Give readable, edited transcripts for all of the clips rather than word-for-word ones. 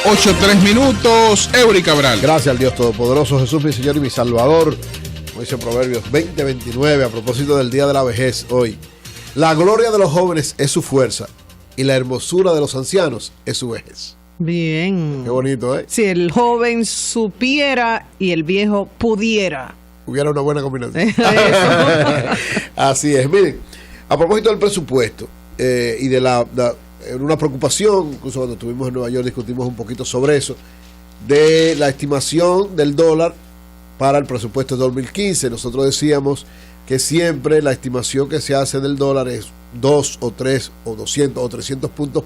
8:03. Eury Cabral. Gracias al Dios Todopoderoso, Jesús mi Señor y mi Salvador. Como dice Proverbios 20:29, a propósito del día de la vejez hoy. La gloria de los jóvenes es su fuerza y la hermosura de los ancianos es su vejez. Bien. Qué bonito, ¿eh? Si el joven supiera y el viejo pudiera. Hubiera una buena combinación. Así es. Miren, a propósito del presupuesto y de una preocupación, incluso cuando estuvimos en Nueva York discutimos un poquito sobre eso, de la estimación del dólar para el presupuesto de 2015. Nosotros decíamos que siempre la estimación que se hace del dólar es 2 o 3 o 200 o 300 puntos,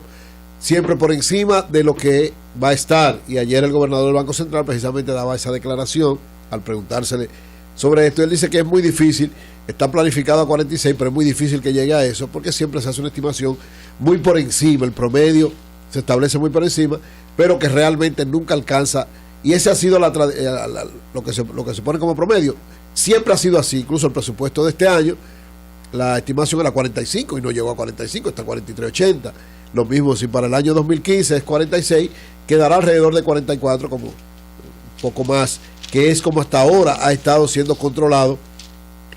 siempre por encima de lo que va a estar. Y ayer el gobernador del Banco Central precisamente daba esa declaración al preguntársele sobre esto. Él dice que es muy difícil, está planificado a 46, pero es muy difícil que llegue a eso porque siempre se hace una estimación muy por encima, el promedio se establece muy por encima, pero que realmente nunca alcanza. Y ese ha sido lo que se pone como promedio. Siempre ha sido así, incluso el presupuesto de este año, la estimación era 45 y no llegó a 45, está 43.80. Lo mismo si para el año 2015 es 46, quedará alrededor de 44, como un poco más, que es como hasta ahora ha estado siendo controlado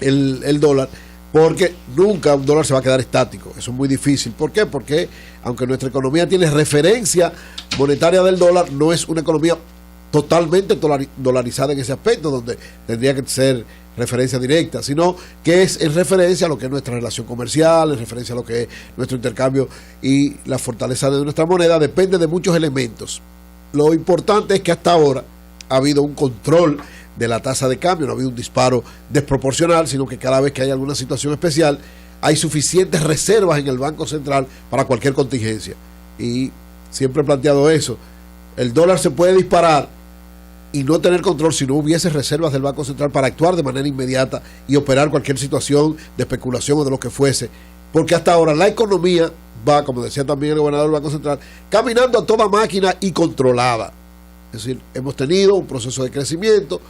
el dólar, porque nunca un dólar se va a quedar estático. Eso es muy difícil. ¿Por qué? Porque aunque nuestra economía tiene referencia monetaria del dólar, no es una economía totalmente dolarizada en ese aspecto, donde tendría que ser referencia directa, sino que es en referencia a lo que es nuestra relación comercial, en referencia a lo que es nuestro intercambio y la fortaleza de nuestra moneda. Depende de muchos elementos. Lo importante es que hasta ahora ha habido un control de la tasa de cambio, no ha habido un disparo desproporcional, sino que cada vez que hay alguna situación especial hay suficientes reservas en el Banco Central para cualquier contingencia. Y siempre he planteado eso: el dólar se puede disparar y no tener control si no hubiese reservas del Banco Central para actuar de manera inmediata y operar cualquier situación de especulación o de lo que fuese, porque hasta ahora la economía va, como decía también el gobernador del Banco Central, caminando a toda máquina y controlada. Es decir, hemos tenido un proceso de crecimiento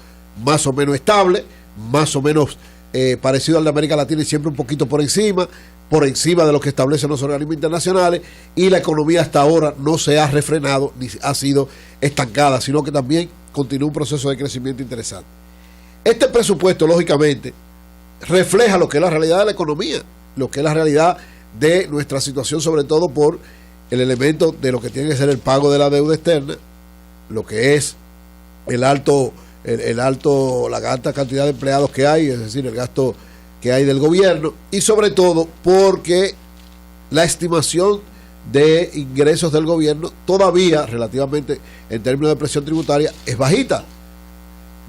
más o menos estable, más o menos parecido al de América Latina y siempre un poquito por encima de lo que establecen los organismos internacionales, y la economía hasta ahora no se ha refrenado ni ha sido estancada, sino que también continúa un proceso de crecimiento interesante. Este presupuesto, lógicamente, refleja lo que es la realidad de la economía, lo que es la realidad de nuestra situación, sobre todo por el elemento de lo que tiene que ser el pago de la deuda externa, lo que es la alta cantidad de empleados que hay, es decir, el gasto que hay del gobierno, y sobre todo porque la estimación de ingresos del gobierno todavía, relativamente en términos de presión tributaria, es bajita.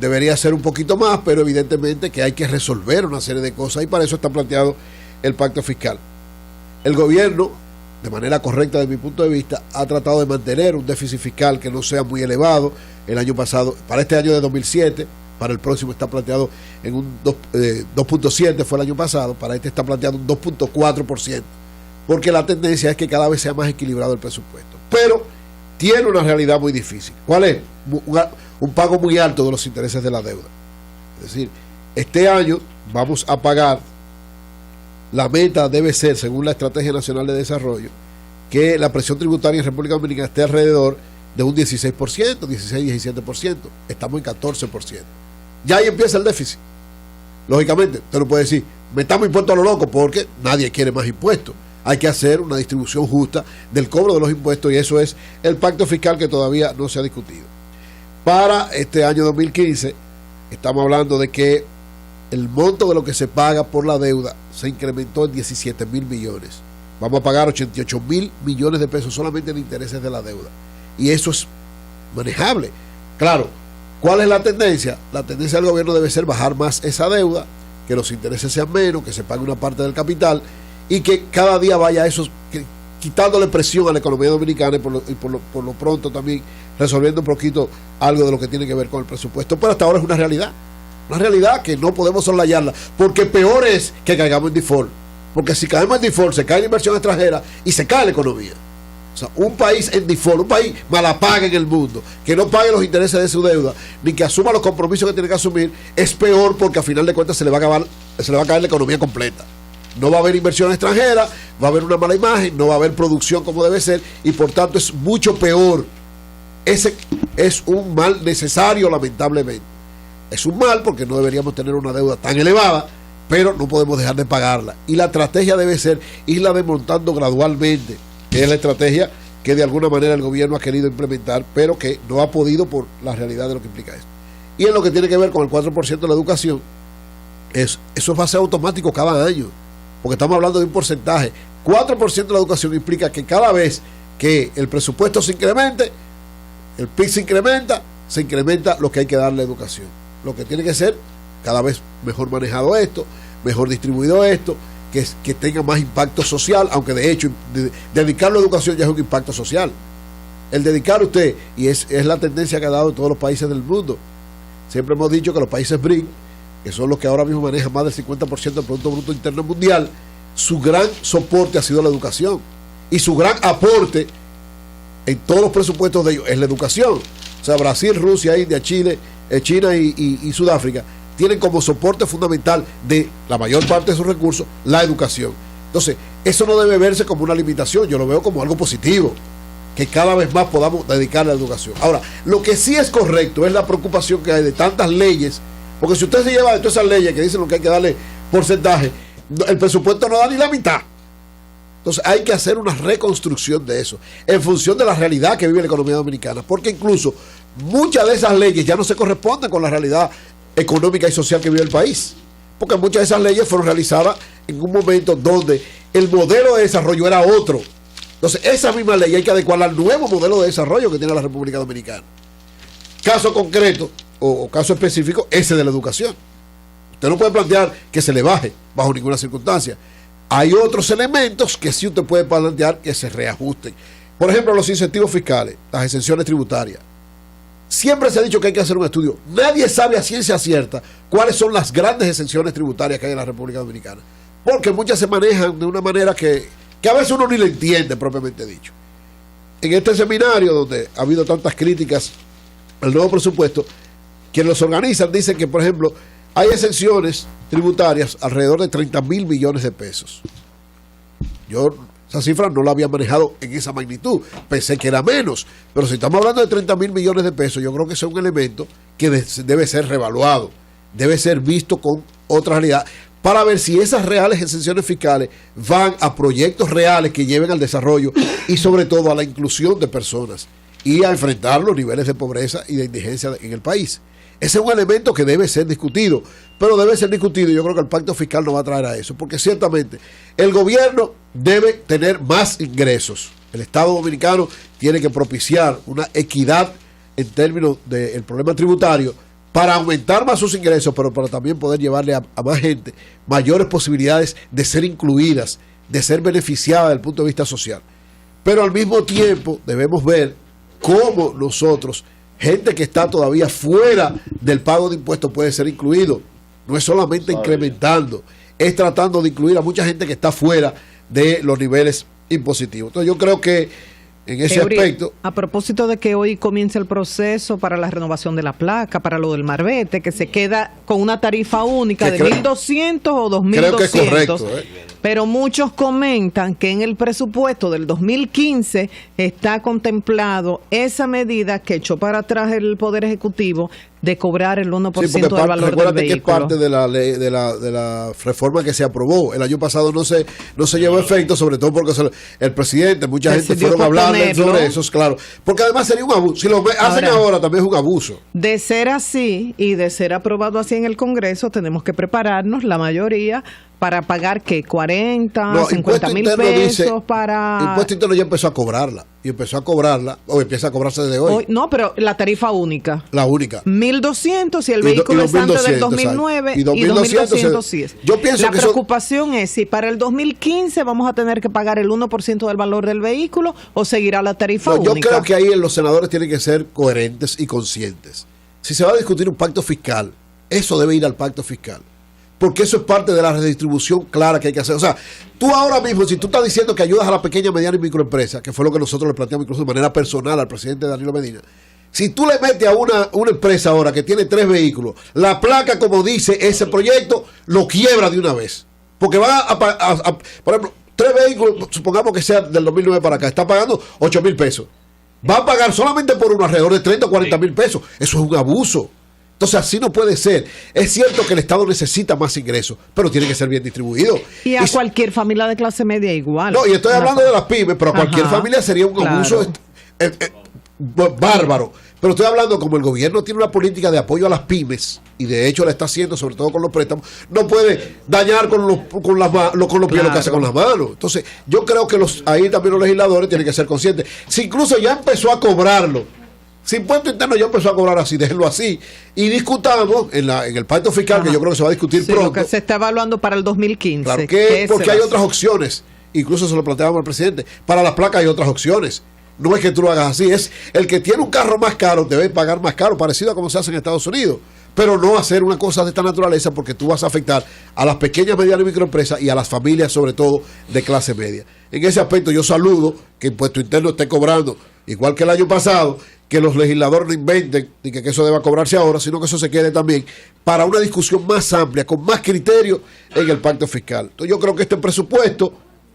Debería ser un poquito más, pero evidentemente que hay que resolver una serie de cosas, y para eso está planteado el pacto fiscal. El gobierno, de manera correcta desde mi punto de vista, ha tratado de mantener un déficit fiscal que no sea muy elevado. El año pasado, para este año de 2007, para el próximo está planteado en un 2.7, fue el año pasado, para este está planteado un 2.4%, porque la tendencia es que cada vez sea más equilibrado el presupuesto. Pero tiene una realidad muy difícil. ¿Cuál es? Un pago muy alto de los intereses de la deuda. Es decir, este año vamos a pagar, la meta debe ser, según la Estrategia Nacional de Desarrollo, que la presión tributaria en República Dominicana esté alrededor de un 16%, 16-17%. Estamos en 14%. Ya ahí empieza el déficit. Lógicamente, usted no puede decir, metamos impuestos a lo loco, porque nadie quiere más impuestos. Hay que hacer una distribución justa del cobro de los impuestos, y eso es el pacto fiscal que todavía no se ha discutido. Para este año 2015, estamos hablando de que el monto de lo que se paga por la deuda se incrementó en 17.000 millones. Vamos a pagar 88.000 millones de pesos solamente en intereses de la deuda. Y eso es manejable. Claro, ¿cuál es la tendencia? La tendencia del gobierno debe ser bajar más esa deuda, que los intereses sean menos, que se pague una parte del capital, y que cada día vaya eso, quitándole presión a la economía dominicana, y por lo pronto también resolviendo un poquito algo de lo que tiene que ver con el presupuesto. Pero hasta ahora es una realidad que no podemos soslayarla, porque peor es que caigamos en default, porque si caemos en default se cae la inversión extranjera y se cae la economía. O sea, un país en default, un país malapaga en el mundo, que no pague los intereses de su deuda, ni que asuma los compromisos que tiene que asumir, es peor, porque a final de cuentas se le va a caer la economía completa. No va a haber inversión extranjera, va a haber una mala imagen, no va a haber producción como debe ser, y por tanto es mucho peor ese es un mal necesario, lamentablemente. Es un mal porque no deberíamos tener una deuda tan elevada, pero no podemos dejar de pagarla. Y la estrategia debe ser irla desmontando gradualmente, que es la estrategia que de alguna manera el gobierno ha querido implementar, pero que no ha podido por la realidad de lo que implica esto. Y en lo que tiene que ver con el 4% de la educación, eso va a ser automático cada año, porque estamos hablando de un porcentaje. 4% de la educación implica que cada vez que el presupuesto se incremente, el PIB se incrementa lo que hay que darle a educación. Lo que tiene que ser cada vez mejor manejado esto, mejor distribuido esto, que tenga más impacto social, aunque de hecho dedicarlo a educación ya es un impacto social. El dedicar a usted, y es la tendencia que ha dado en todos los países del mundo. Siempre hemos dicho que los países BRIC, que son los que ahora mismo manejan más del 50% del Producto Bruto Interno Mundial, su gran soporte ha sido la educación. Y su gran aporte en todos los presupuestos de ellos es la educación. O sea, Brasil, Rusia, India, Chile, China y Sudáfrica tienen como soporte fundamental de la mayor parte de sus recursos la educación. Entonces, eso no debe verse como una limitación, yo lo veo como algo positivo, que cada vez más podamos dedicarle a la educación. Ahora, lo que sí es correcto es la preocupación que hay de tantas leyes, porque si usted se lleva de todas esas leyes que dicen lo que hay que darle porcentaje, el presupuesto no da ni la mitad. Entonces hay que hacer una reconstrucción de eso, en función de la realidad que vive la economía dominicana, porque incluso muchas de esas leyes ya no se corresponden con la realidad económica y social que vive el país, porque muchas de esas leyes fueron realizadas en un momento donde el modelo de desarrollo era otro. Entonces esa misma ley hay que adecuarla al nuevo modelo de desarrollo que tiene la República Dominicana. Caso concreto o caso específico, ese de la educación. Usted no puede plantear que se le baje bajo ninguna circunstancia. Hay otros elementos que sí usted puede plantear que se reajusten. Por ejemplo, los incentivos fiscales, las exenciones tributarias. Siempre se ha dicho que hay que hacer un estudio. Nadie sabe a ciencia cierta cuáles son las grandes exenciones tributarias que hay en la República Dominicana, porque muchas se manejan de una manera que a veces uno ni le entiende, propiamente dicho. En este seminario, donde ha habido tantas críticas al nuevo presupuesto, quienes los organizan dicen que, por ejemplo, hay exenciones tributarias alrededor de 30.000 millones de pesos. Yo esa cifra no la había manejado en esa magnitud, pensé que era menos, pero si estamos hablando de 30.000 millones de pesos, yo creo que ese es un elemento que debe ser revaluado, debe ser visto con otra realidad, para ver si esas reales exenciones fiscales van a proyectos reales que lleven al desarrollo y sobre todo a la inclusión de personas y a enfrentar los niveles de pobreza y de indigencia en el país. Ese es un elemento que debe ser discutido, pero debe ser discutido y yo creo que el pacto fiscal no va a traer a eso, porque ciertamente el gobierno debe tener más ingresos. El Estado dominicano tiene que propiciar una equidad en términos del problema tributario para aumentar más sus ingresos, pero para también poder llevarle a más gente mayores posibilidades de ser incluidas, de ser beneficiadas desde el punto de vista social. Pero al mismo tiempo debemos ver cómo nosotros, gente que está todavía fuera del pago de impuestos, puede ser incluido. No es solamente incrementando, es tratando de incluir a mucha gente que está fuera de los niveles impositivos. Entonces yo creo que en ese aspecto... A propósito de que hoy comienza el proceso para la renovación de la placa, para lo del marbete, que se queda con una tarifa única de 1.200 o 2.200. Creo que es correcto, Pero muchos comentan que en el presupuesto del 2015 está contemplado esa medida que echó para atrás el Poder Ejecutivo de cobrar el 1% del valor del vehículo. Que es parte de la ley, de la reforma que se aprobó. El año pasado no se llevó efecto, sobre todo porque el presidente, mucha gente fueron a hablar sobre eso, claro. Porque además sería un abuso. Si lo hacen ahora también es un abuso. De ser así y de ser aprobado así en el Congreso, tenemos que prepararnos, la mayoría, para pagar que 40, 50 mil pesos para... Impuesto Interno ya empezó a cobrarla. Y empezó a cobrarla, o empieza a cobrarse desde hoy. No, pero la tarifa única. La única. 1.200 si el vehículo es antes del 2009 y 2.200 si es. Yo pienso la preocupación es si para el 2015 vamos a tener que pagar el 1% del valor del vehículo o seguirá la tarifa única. Yo creo que ahí los senadores tienen que ser coherentes y conscientes. Si se va a discutir un pacto fiscal, eso debe ir al pacto fiscal. Porque eso es parte de la redistribución clara que hay que hacer. O sea, tú ahora mismo, si tú estás diciendo que ayudas a la pequeña, mediana y microempresa, que fue lo que nosotros le planteamos incluso de manera personal al presidente Danilo Medina, si tú le metes a una empresa ahora que tiene 3 vehículos, la placa, como dice ese proyecto, lo quiebra de una vez. Porque va por ejemplo, 3 vehículos, supongamos que sea del 2009 para acá, está pagando 8.000 pesos. va a pagar solamente por uno alrededor de 30 o 40 mil pesos. Eso es un abuso. Entonces así no puede ser. Es cierto que el Estado necesita más ingresos, pero tiene que ser bien distribuido. Y a cualquier familia de clase media igual. No, y estoy hablando de las pymes, pero a cualquier familia sería un abuso bárbaro. Pero estoy hablando, como el gobierno tiene una política de apoyo a las pymes, y de hecho la está haciendo, sobre todo con los préstamos, no puede dañar con los pies lo que hace con las manos. Entonces, yo creo que ahí también los legisladores tienen que ser conscientes. Si incluso ya empezó a cobrarlo, si impuesto interno ya empezó a cobrar así, déjenlo así. Y discutamos en el pacto fiscal, que yo creo que se va a discutir pronto. Lo que se está evaluando para el 2015. Claro porque hay otras opciones. Incluso se lo planteábamos al presidente. Para las placas hay otras opciones. No es que tú lo hagas así, es el que tiene un carro más caro debe pagar más caro, parecido a como se hace en Estados Unidos, pero no hacer una cosa de esta naturaleza, porque tú vas a afectar a las pequeñas, medianas y microempresas y a las familias, sobre todo de clase media. En ese aspecto yo saludo que Impuesto Interno esté cobrando, igual que el año pasado, que los legisladores no inventen y que eso deba cobrarse ahora, sino que eso se quede también para una discusión más amplia, con más criterio en el pacto fiscal. Entonces yo creo que este presupuesto,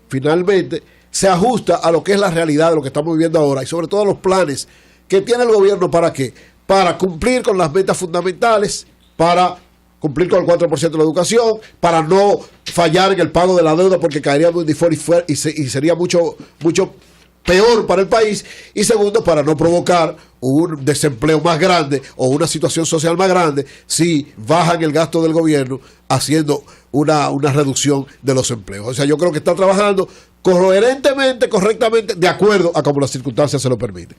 finalmente, se ajusta a lo que es la realidad de lo que estamos viviendo ahora y sobre todo a los planes que tiene el gobierno. ¿Para qué? Para cumplir con las metas fundamentales, para cumplir con el 4% de la educación, para no fallar en el pago de la deuda porque caeríamos en default y sería mucho peor para el país, y segundo, para no provocar un desempleo más grande o una situación social más grande si bajan el gasto del gobierno haciendo una reducción de los empleos. O sea, yo creo que está trabajando coherentemente, correctamente, de acuerdo a como las circunstancias se lo permiten.